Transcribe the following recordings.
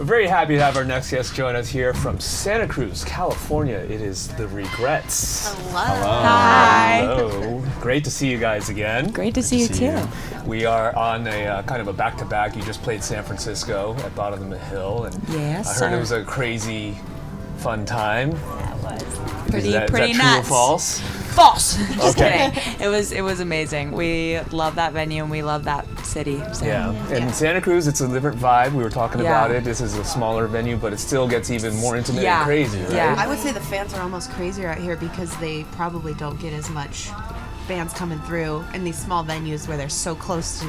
very happy to have our next guest join us here from Santa Cruz, California. It is the Regrets. Hello. Hi. Hello. Great to see you guys again. Great to see you too. We are on a kind of a back-to-back. You just played San Francisco at Bottom of the Hill, and Yes, I heard sir. it was a crazy, fun time. Yeah, it was. Is that Pretty true nuts. or false? False. Just Okay. kidding. It was amazing. We love that venue and we love that city. So. Yeah, and Santa Cruz, it's a different vibe. We were talking Yeah. about it. This is a smaller venue, but it still gets even more intimate Yeah. and crazy, right? Yeah. I would say the fans are almost crazier out here because they probably don't get as much bands coming through in these small venues where they're so close to.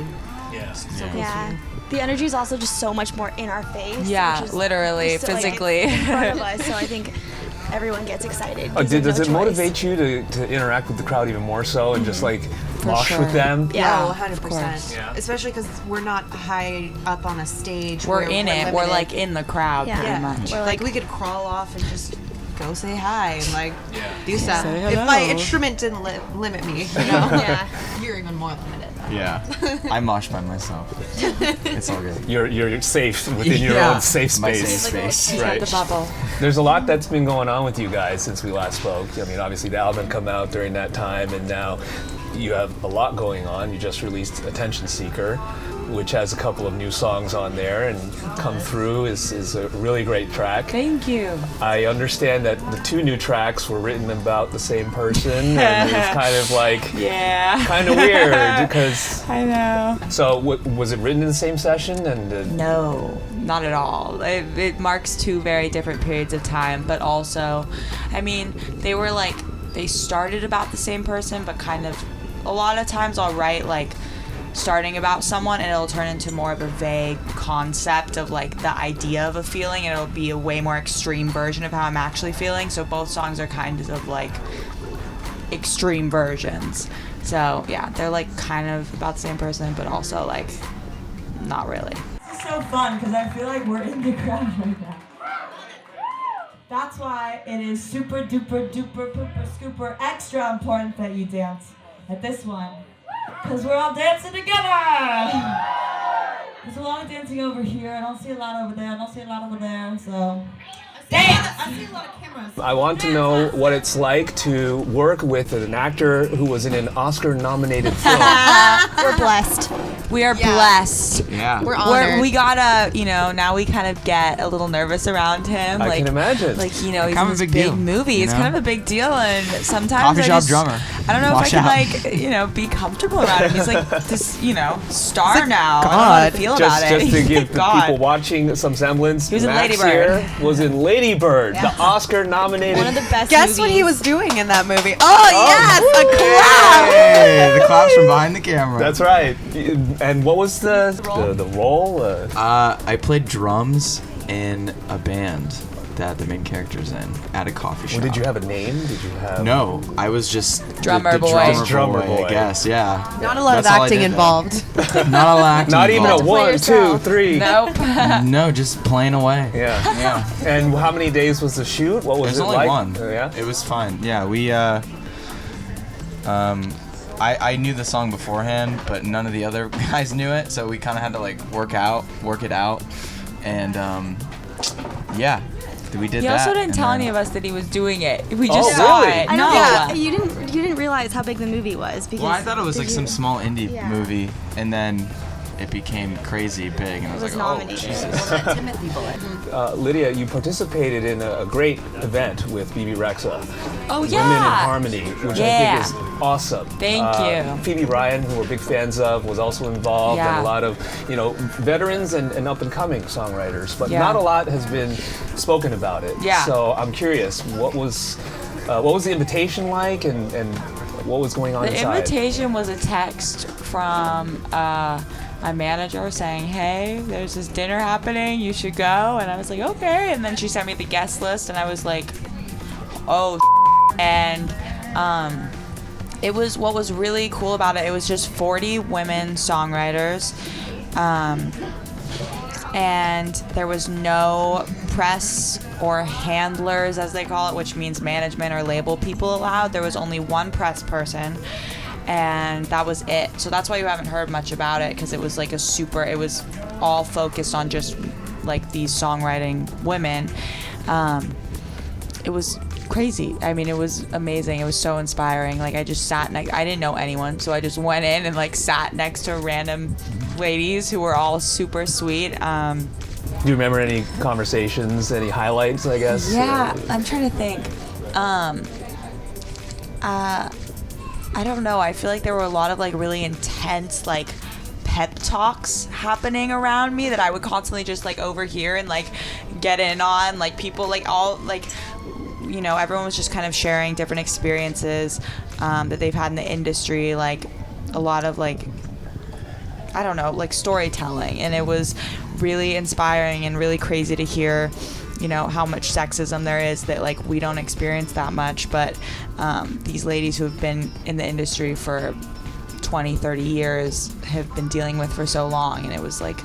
Yeah. So close Yeah. to you. The energy is also just so much more in our face. Yeah, which is literally, just, like, physically. in front of us, so I think everyone gets excited. Oh, because there's does no it choice. motivate you to interact with the crowd even more so and just like mosh sure. with them? Yeah. Oh, 100%. course. Yeah. Especially because we're not high up on a stage. We're where in it. We're limited. like in the crowd Yeah. pretty Yeah. much. We're Like we could crawl off and just go say hi and like do stuff. Say If hello. my instrument didn't limit me, you know, Yeah. you're even more limited. Yeah, I mosh by myself. It's all good. You're safe within your Yeah. own safe My space. safe space. He's got Right. the bubble. There's a lot that's been going on with you guys since we last spoke. I mean, obviously the album come out during that time, and now you have a lot going on. You just released Attention Seeker, which has a couple of new songs on there, and Come Through is a really great track. Thank you. I understand that the two new tracks were written about the same person, and it's kind of like Yeah. kind of weird because. I know. So was it written in the same session? And No, not at all. It marks two very different periods of time, but also, I mean, they started about the same person, but kind of, a lot of times I'll write like starting about someone and it'll turn into more of a vague concept of like the idea of a feeling, and it'll be a way more extreme version of how I'm actually feeling. So both songs are kind of like extreme versions. So yeah, they're like kind of about the same person, but also like not really. It's so fun because I feel like we're in the crowd right now. That's why it is super duper duper pooper scooper extra important that you dance at this one. Because we're all dancing together! There's a lot of dancing over here. I don't see a lot over there. I don't see a lot over there. So, dance! I see a lot of cameras. I want to know what it's like to work with an actor who was in an Oscar-nominated film. We're blessed. We are blessed. Yeah. We're honored. We gotta, now we kind of get a little nervous around him. I can imagine. Like, he's Kind in of a this big big deal, movie. you It's know? kind of a big deal, and sometimes Coffee I shop just, drummer. I don't know Watch if I out. can, be comfortable around him. He's like this, star now. God. I don't know how to feel about just it. to give the God. people watching some semblance, He was in Maxx Ladybird. here was in Ladybird, the Oscar-nominated. One of the best Guess movies. what he was doing in that movie? Oh, yes, a clap! Hey, the claps from behind the camera. That's right. And what was the role? I played drums in a band that the main character's in at a coffee shop. Well, did you have a name? Did you have? No, I was just Drummer the boy. drummer Just drummer boy. I guess. Yeah. Not a lot That's of all I acting did then. involved. Not a lot of acting. Not even a involved. 1, 2, yourself. 3. Nope. No, just playing away. Yeah. Yeah. And how many days was the shoot? What was There's it only like? one. Yeah. It was fine. Yeah, we I knew the song beforehand, but none of the other guys knew it, so we kind of had to like work it out, and yeah, we did He that. also didn't and tell then- any of us that he was doing it. We just Oh, saw really? it. I know. No. Yeah. You didn't realize how big the movie was because. Well, I thought it was did like you- some small indie Yeah. movie, and then it became crazy big, and I was, was like, oh nominated. Jesus. Lydia, you participated in a great event with BB Rexa. Oh, Women in yeah. Harmony, which I Yeah. think is awesome. Thank you. Phoebe Ryan, who we're big fans of, was also involved, Yeah. and a lot of veterans and up and coming songwriters. But Yeah. not a lot has been spoken about it. Yeah. So I'm curious, what was the invitation like, and what was going on The inside? invitation was a text from my manager saying, hey, there's this dinner happening, you should go. And I was like, okay. And then she sent me the guest list, and I was like, oh, and it was, what was really cool about it, it was just 40 women songwriters, and there was no press or handlers, as they call it, which means management or label people allowed. There was only one press person, and that was it. So that's why you haven't heard much about it, because it was like it was all focused on just like these songwriting women. It was crazy. I mean, it was amazing. It was so inspiring. Like, I just sat next. I didn't know anyone, so I just went in and like sat next to random ladies who were all super sweet. Do you remember any conversations, any highlights, I guess? Yeah, I'm trying to think. I don't know. I feel like there were a lot of like really intense like pep talks happening around me that I would constantly just like overhear and like get in on. Like people like all like, you know, everyone was just kind of sharing different experiences that they've had in the industry, like a lot of like, I don't know, like storytelling, and it was really inspiring and really crazy to hear, you know, how much sexism there is that like we don't experience that much, but these ladies who have been in the industry for 20, 30 years have been dealing with for so long, and it was like,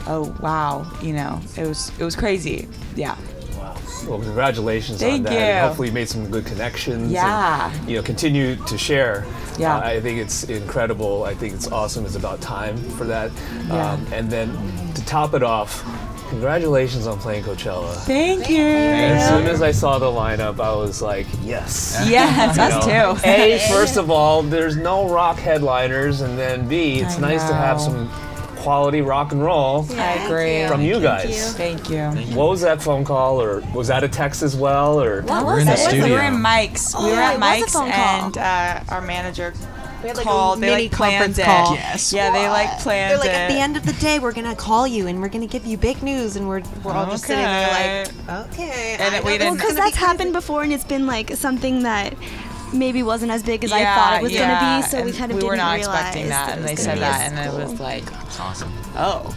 oh wow, you know, it was crazy. Yeah. Wow. Well, congratulations on Thank that. you. And hopefully you made some good connections. Yeah. And, you know, continue to share. Yeah. I think it's incredible. I think it's awesome. It's about time for that. Yeah. And then to top it off, congratulations on playing Coachella. Thank you. As soon as I saw the lineup, I was like, yes. Yes, us too. A, first of all, there's no rock headliners, and then B, it's I nice to have know. some quality rock and roll I agree. from you guys. Thank you. What was that phone call, or was that a text as well, or? We're in the We studio. were in Mike's. We were yeah, at it was a Mike's, phone call. and our manager We had like called. a They mini like planned conference it. call. Yes. Yeah, they like planned They're like, it. at the end of the day, we're gonna call you and we're gonna give you big news, and we're all just sitting there like, okay. And I we know didn't- this is Because gonna that's be happened before, and it's been like something that maybe wasn't as big as I Yeah, thought it was yeah, gonna be. So we and kind of we didn't were not realize expecting that, and it they was said gonna be that, as and it cool. was like, It's awesome. oh,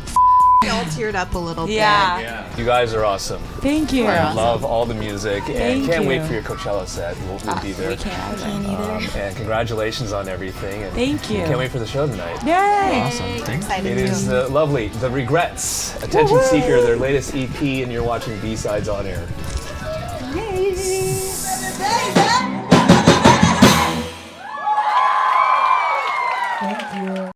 We all teared up a little bit. yeah. You guys are awesome. Thank you. I love all the music, and Thank can't wait you. for your Coachella set. We'll be there. We can't either. And congratulations on everything. And Thank you. Can't wait for the show tonight. Yay! Awesome. Thanks. Excited It is lovely. The Regrets, Attention Seeker, their latest EP, and you're watching B-Sides on Air. Thank you.